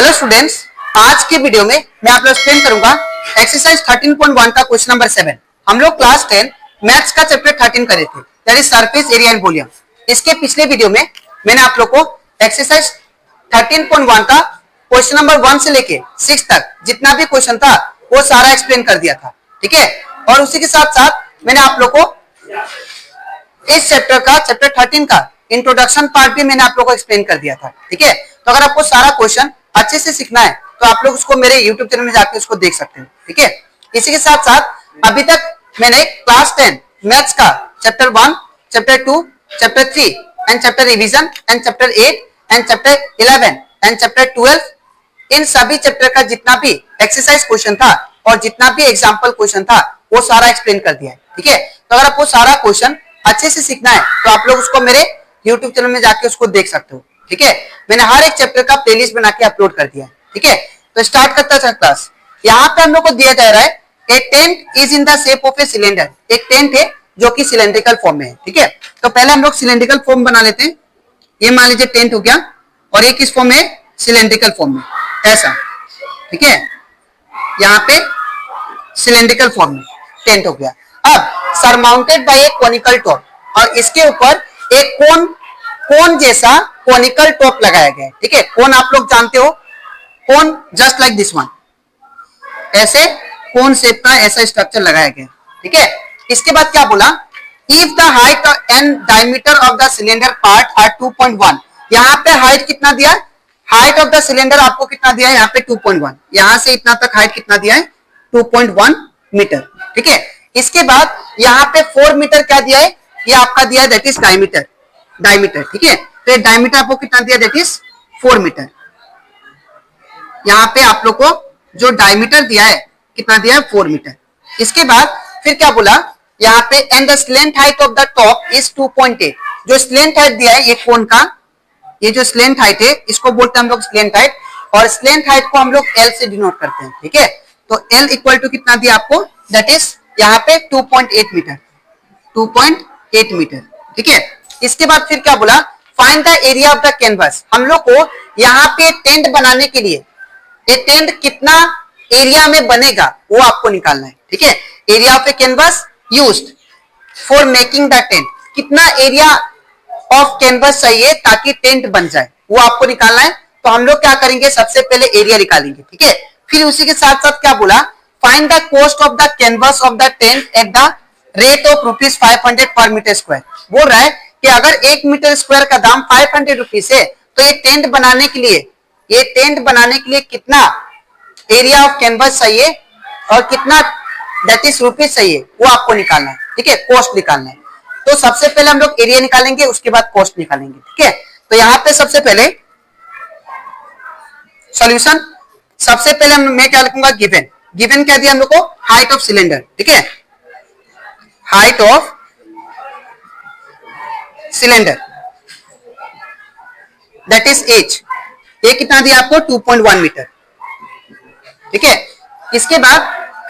Hello students, आज के video में मैं आप लोग एक्सप्लेन करूंगा एक्सरसाइज 13.1 का क्वेश्चन नंबर 7। हम लोग क्लास 10 मैथ्स का चैप्टर 13 करे थे, that is surface area and volume. इसके पिछले वीडियो में मैंने आप लोग को एक्सरसाइज 13.1 का क्वेश्चन नंबर 1 से लेके 6 तक जितना भी क्वेश्चन था वो सारा एक्सप्लेन कर दिया था, ठीक है। और उसी के साथ साथ मैंने आप लोग को इस चैप्टर का चैप्टर 13 का इंट्रोडक्शन पार्ट भी मैंने आप लोग को एक्सप्लेन कर दिया था, ठीक है। तो अगर आपको सारा क्वेश्चन अच्छे से सीखना है तो आप लोग उसको मेरे YouTube चैनल में जाकर उसको देख सकते हैं, ठीक है। इसी के साथ साथ अभी तक मैंने क्लास 10 मैथ्स का chapter 1, chapter 2, chapter 3 and chapter revision and chapter 8 and chapter 11 and chapter 12, इन सभी चैप्टर का जितना भी एक्सरसाइज क्वेश्चन था और जितना भी एग्जाम्पल क्वेश्चन था वो सारा एक्सप्लेन कर दिया है, ठीक है। तो अगर आपको सारा क्वेश्चन अच्छे से सीखना है तो आप लोग उसको मेरे YouTube चैनल में जाके उसको देख सकते हो, ठीक है। मैंने हर एक चैप्टर का प्लेलिस्ट बना के अपलोड कर दिया है, ठीक है। तो स्टार्ट करता था क्लास। यहाँ पे हम लोग को दिया जा रहा है a tent is in the shape of a cylinder. एक टेंट है जो कि सिलेंड्रिकल फॉर्म में है, ठीक है। तो पहले हम लोग सिलेंड्रिकल फॉर्म बना लेते हैं। ये मान लीजिए टेंट हो गया और ये किस फॉर्म में, सिलेंड्रिकल फॉर्म में, ऐसा, ठीक है। यहाँ पे सिलेंड्रिकल फॉर्म में टेंट हो गया। अब सरमाउंटेड बाय ए कोनिकल टॉप, और इसके ऊपर एक कोन जैसा कोनिकल टॉप लगाया गया है, ठीक है। कोन आप लोग जानते हो, कोन जस्ट लाइक दिस वन, ऐसे कोन शेप का ऐसा स्ट्रक्चर लगाया गया, ठीक है। इसके बाद क्या बोला, if the height and diameter of the cylinder part are 2.1। यहाँ पे हाइट कितना दिया, हाइट ऑफ द सिलेंडर आपको कितना दिया है, यहाँ पे 2.1, यहां से इतना तक हाइट कितना दिया है, 2.1 मीटर, ठीक है। इसके बाद यहाँ पे 4 मीटर क्या दिया है, ये आपका दिया है दैट इज डायमीटर, ठीक है। तो डायमीटर आपको कितना दिया, दैट इज 4 मीटर। यहाँ पे आप लोग को जो डायमीटर दिया है कितना दिया है, 4 मीटर। इसके बाद फिर क्या बोला, यहाँ पे and the slant height of the top is 2.8। जो स्लेंट हाइट दिया है ये कोन का, ये जो स्लेंट हाइट है इसको बोलते हैं हम लोग स्लेंट हाइट, और स्लेंट हाइट को हम लोग एल से डिनोट करते हैं, ठीक है। तो एल इक्वल टू कितना दिया आपको, दैट इज यहाँ पे 2.8 मीटर, 2.8 मीटर, ठीक है। इसके बाद फिर क्या बोला, find the area of the canvas. हम लोग को यहाँ पे टेंट बनाने के लिए ये टेंट कितना एरिया में बनेगा वो आपको निकालना है, ठीक है। Area of A canvas used for making the tent, कितना एरिया ऑफ कैनवस चाहिए ताकि टेंट बन जाए वो आपको निकालना है। तो हम लोग क्या करेंगे, सबसे पहले एरिया निकालेंगे, ठीक है। फिर उसी के साथ साथ क्या बोला, find the cost of the canvas of the tent at the rate of ₹500 पर मीटर स्क्वायर। बोल रहा है कि अगर 1 मीटर स्क्वायर का दाम 500 रुपीज है तो ये टेंट बनाने के लिए कितना एरिया ऑफ कैनवस चाहिए और कितना दैट इज रुपीज चाहिए वो आपको निकालना है, ठीक है, कॉस्ट निकालना है। तो सबसे पहले हम लोग एरिया निकालेंगे, उसके बाद कॉस्ट निकालेंगे, ठीक है। तो यहाँ पे सबसे पहले सॉल्यूशन, सबसे पहले मैं क्या लिखूंगा, गिवन क्या दिया हम लोग को, हाइट ऑफ सिलेंडर, ठीक है, height of cylinder that is H, ये कितना दिया आपको, 2.1 मीटर, ठीक है। इसके बाद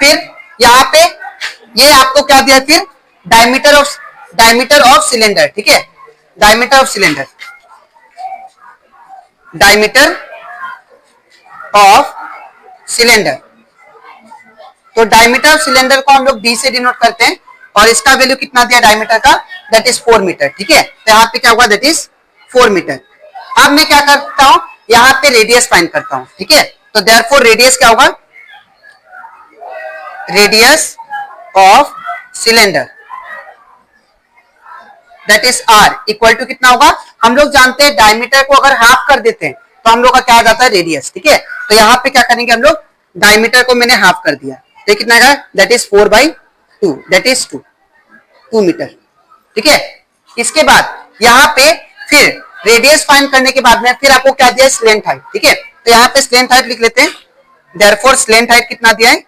फिर यहाँ पे ये आपको क्या दिया, फिर डायमीटर ऑफ सिलेंडर, ठीक है, डायमीटर ऑफ सिलेंडर। तो डायमीटर ऑफ सिलेंडर को हम लोग डी से डिनोट करते हैं और इसका वैल्यू कितना दिया डायमीटर का, दैट इज 4 मीटर, ठीक है। तो यहाँ पे क्या होगा, दैट इज 4 मीटर। अब मैं क्या करता हूं, यहाँ पे रेडियस फाइंड करता हूं, ठीक है। तो देयरफॉर रेडियस क्या होगा, radius of cylinder that is r equal to कितना होगा, हम लोग जानते हैं डायमीटर को अगर हाफ कर देते हैं तो हम लोग का क्या आ जाता है, रेडियस, ठीक है। तो यहाँ पे क्या करेंगे हम लोग, डायमीटर को मैंने हाफ कर दिया तो कितना आएगा, that is 4/2, that is 2 metre, ठीक है। इसके बाद यहाँ पे फिर रेडियस फाइंड करने के बाद में फिर आपको क्या दिया, स्लेंट हाइट, ठीक है। तो यहाँ पे स्लेंट हाइट लिख लेते हैं, देयरफॉर स्लेंट हाइट कितना दिया है,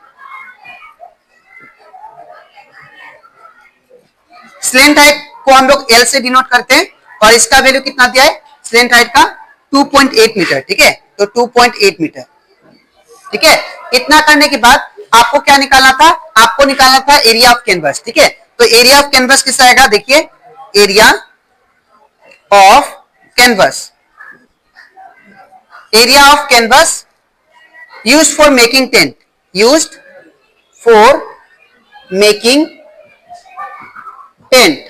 स्लेंट हाइट को हम लोग एल से डिनोट करते हैं और इसका वैल्यू कितना दिया है, स्लेंट हाइट का 2.8 मीटर, ठीक है। तो 2.8 मीटर, ठीक है। इतना करने के बाद आपको क्या निकालना था, आपको निकालना था एरिया ऑफ कैनवस, ठीक है। तो एरिया ऑफ कैनवस कितना आएगा, देखिए, area of canvas used for making tent, used for making tent,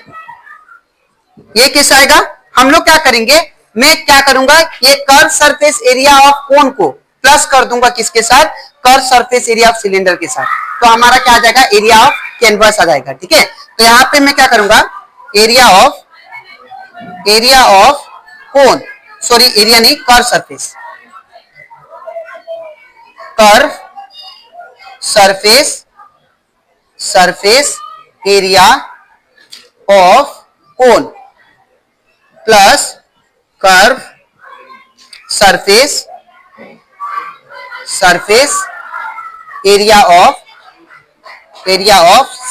ये कैसा आएगा? हम लोग क्या करेंगे, मैं क्या करूंगा, ये कर्व सरफेस एरिया ऑफ कोन को प्लस कर दूंगा किसके साथ, curve surface area of cylinder के साथ, तो हमारा क्या आ जाएगा, एरिया ऑफ कैनवस आ जाएगा। ठीक है, तो यहां पे मैं क्या करूंगा, area of cone, sorry area नहीं, curve surface, curve surface area of cone plus curve surface area of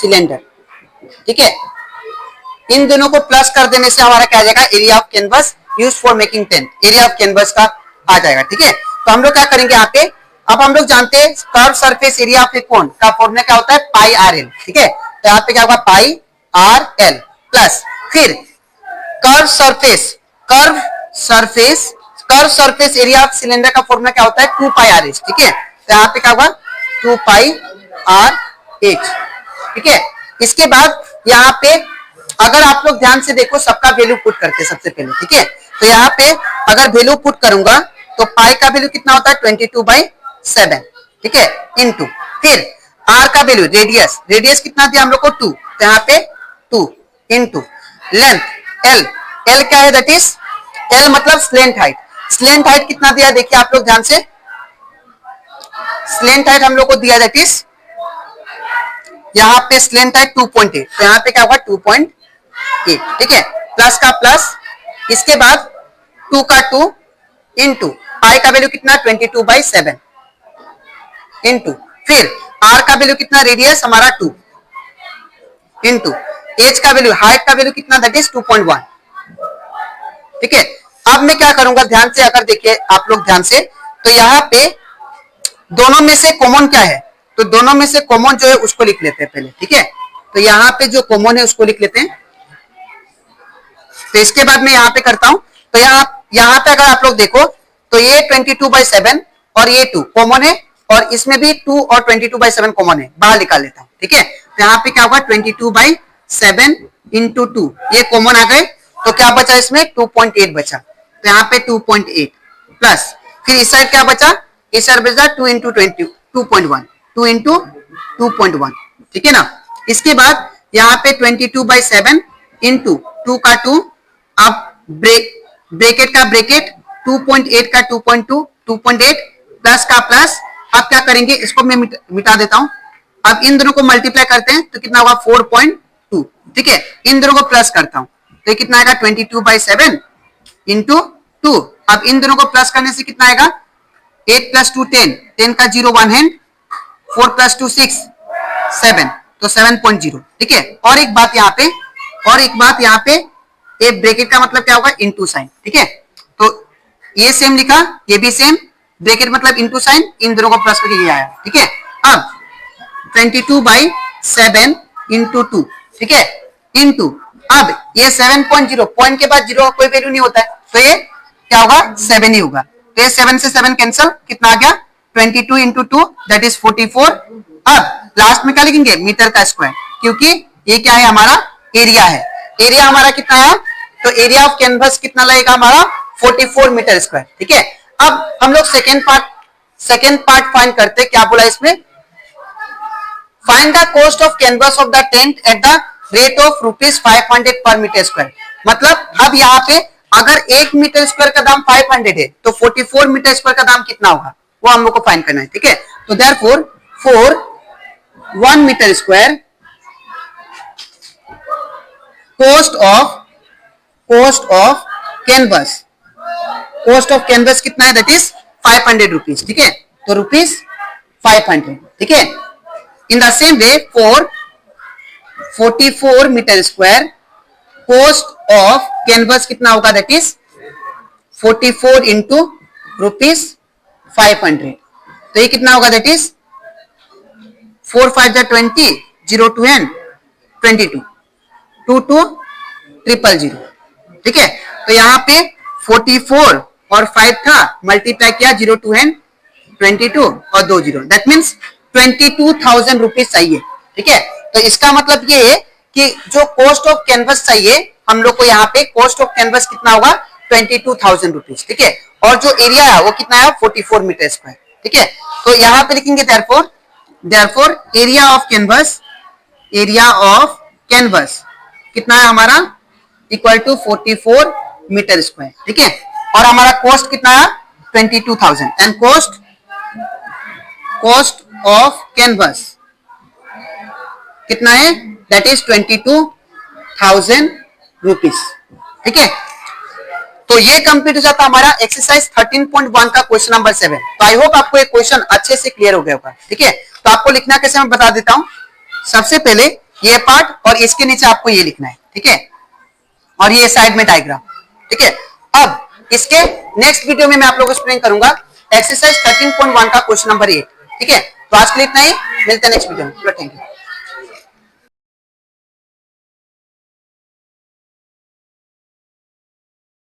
cylinder. ठीक है, इन दोनों को प्लस कर देने से हमारा क्या आ जाएगा, area of canvas used for making tent, area of canvas का आ जाएगा। ठीक है, तो हम लोग क्या करेंगे यहाँ पे, अब हम लोग जानते हैं कर्व सरफेस एरिया ऑफ ए कोन का फॉर्मूला क्या होता है, पाई आर एल। ठीक है, तो यहाँ पे क्या होगा, पाई आर एल प्लस फिर curve surface area of cylinder का फॉर्मूला क्या होता है, 2 पाई आर एच। ठीक है, तो यहाँ पे क्या होगा, 2 पाई आर एच। ठीक है, इसके बाद यहाँ पे अगर आप लोग ध्यान से देखो, सबका वैल्यू पुट करते हैं सबसे पहले। ठीक है, तो यहाँ पे अगर वैल्यू पुट करूंगा तो पाई का वैल्यू कितना होता है, 22/7। ठीक है, इनटू फिर आर का वैल्यू, रेडियस कितना दिया हम लोग को, 2, तो यहाँ पे 2 इनटू लेंथ एल क्या है, दैट इज एल मतलब स्लेंट हाइट कितना दिया, देखिए आप लोग ध्यान से, स्लेंट हाइट हम लोग को दिया, दैट इज यहाँ पे स्लेंट हाइट 2.8, तो यहाँ पे क्या होगा 2.8। ठीक है, प्लस का प्लस, इसके बाद 2 का 2 इनटू पाई का वैल्यू कितना, 22/7 इनटू फिर आर का वैल्यू कितना, रेडियस हमारा 2 इनटू एच का वैल्यू, हाइट का वैल्यू कितना, दैट इज 2.1। ठीक है, अब मैं क्या करूंगा, ध्यान से अगर देखिए आप लोग ध्यान से, तो यहाँ पे दोनों में से कॉमन क्या है, तो दोनों में से कॉमन जो है उसको लिख लेते हैं पहले। ठीक है, तो यहाँ पे जो कॉमन है उसको लिख लेते हैं, तो इसके बाद मैं यहाँ पे करता हूं, तो यहाँ पे अगर आप लोग देखो तो ये 22/7 और ये 2 कॉमन है, और इसमें भी 2 और 22/7 कॉमन है, बाहर निकाल लेता हूं। ठीक है, तो यहाँ पे क्या होगा, 22/7 इंटू 2, ये कॉमन आ गए, तो क्या बचा इसमें, 2.8 बचा, तो यहाँ पे 2.8 प्लस फिर इस साइड क्या बचा, इस साइड बचा 2 इंटू 2.1। ठीक है ना, इसके बाद यहाँ पे 22/7 इंटू 2 का 2, अब ब्रैकेट का ब्रैकेट, 2.8 का 2.2, 2.8 प्लस का प्लस, अब क्या करेंगे, इसको मैं मिटा देता हूं, अब इन दोनों को मल्टीप्लाई करते हैं तो कितना होगा, 4.2। ठीक है, इन दोनों को प्लस करता हूं तो ये कितना आएगा, 22/7 इंटू 2, अब इन दोनों को प्लस करने से कितना आएगा, 8 + 2 10 का 0 1 हैंड, 4 + 2 6 7, तो 7.0। ठीक है, और एक बात यहाँ पे, ये ब्रैकेट का मतलब क्या होगा, इनटू साइन। ठीक है, तो ये सेम लिखा, ये भी सेम, ब्रैकेट मतलब इनटू साइन, इन दोनों को प्लस करके ये आया। ठीक है, अब 22/7 इंटू 2, ठीक है, इंटू अब ये 7.0, पॉइंट के बाद 0 कोई वैल्यू नहीं होता है, तो ये क्या होगा, 7 ही होगा, तो ये 7 से 7 कैंसिल, कितना आ गया, 22 इंटू 2 दैट इज 44। अब लास्ट में क्या लिखेंगे, मीटर का स्क्वायर, क्योंकि ये क्या है, हमारा एरिया है, एरिया हमारा कितना है, तो एरिया ऑफ कैनवस कितना लगेगा हमारा, 44 मीटर स्क्वायर। ठीक है, अब हम लोग सेकेंड पार्ट फाइंड करते, क्या बोला इसमें, find the cost of canvas of the tent at the rate of ₹500 पर मीटर स्क्वायर। मतलब अब यहाँ पे अगर 1 मीटर स्क्वायर का दाम 500 है, तो 44 मीटर स्क्वायर का दाम कितना होगा, वो हम लोग को फाइंड करना है। ठीक है, तो therefore for 1 metre square cost of canvas कितना है, दैट इज 500 रुपीज। ठीक है, तो ₹500। ठीक है, in the same way for 44 metre square cost of canvas कितना होगा, दैट इज 44 इंटू ₹500, तो ये कितना होगा, दैट इज 4 5 20, 0 2 22, 2 2 000। ठीक है, तो यहाँ पे 44 और 5 था, मल्टीप्लाई किया, 0 2 22 और 2 जीरो, दैट मीन्स 22,000 रुपीज चाहिए। ठीक है, तो इसका मतलब ये है कि जो कॉस्ट ऑफ कैनवस चाहिए हम लोग को, यहाँ पे कॉस्ट ऑफ कैनवस कितना होगा 22,000 रुपीज। ठीक है, और जो एरिया है वो कितना है 44 मीटर स्क्वायर। ठीक है, तो यहाँ पे लिखेंगे देयरफॉर एरिया ऑफ कैनवस कितना है हमारा इक्वल टू 44 मीटर स्क्वायर। ठीक है, और हमारा कॉस्ट कितना है 22,000 एंड कॉस्ट ऑफ कैनवस कितना है दैट इज 22,000 रुपीज। ठीक है, तो ये कंप्लीट हो जाता हमारा एक्सरसाइज 13.1 का क्वेश्चन नंबर 7। तो आई होप आपको ये क्वेश्चन अच्छे से क्लियर हो गया होगा। ठीक है, तो आपको लिखना कैसे मैं बता देता हूं। सबसे पहले ये पार्ट और इसके नीचे आपको ये लिखना है। ठीक है, और ये साइड में डायग्राम। ठीक है, अब इसके नेक्स्ट वीडियो में मैं आप लोगों को एक्सप्लेन करूंगा एक्सरसाइज 13.1 का क्वेश्चन नंबर 8। ठीक है, तो आज के लिए इतना ही, मिलते हैं नेक्स्ट वीडियो में। Thank you.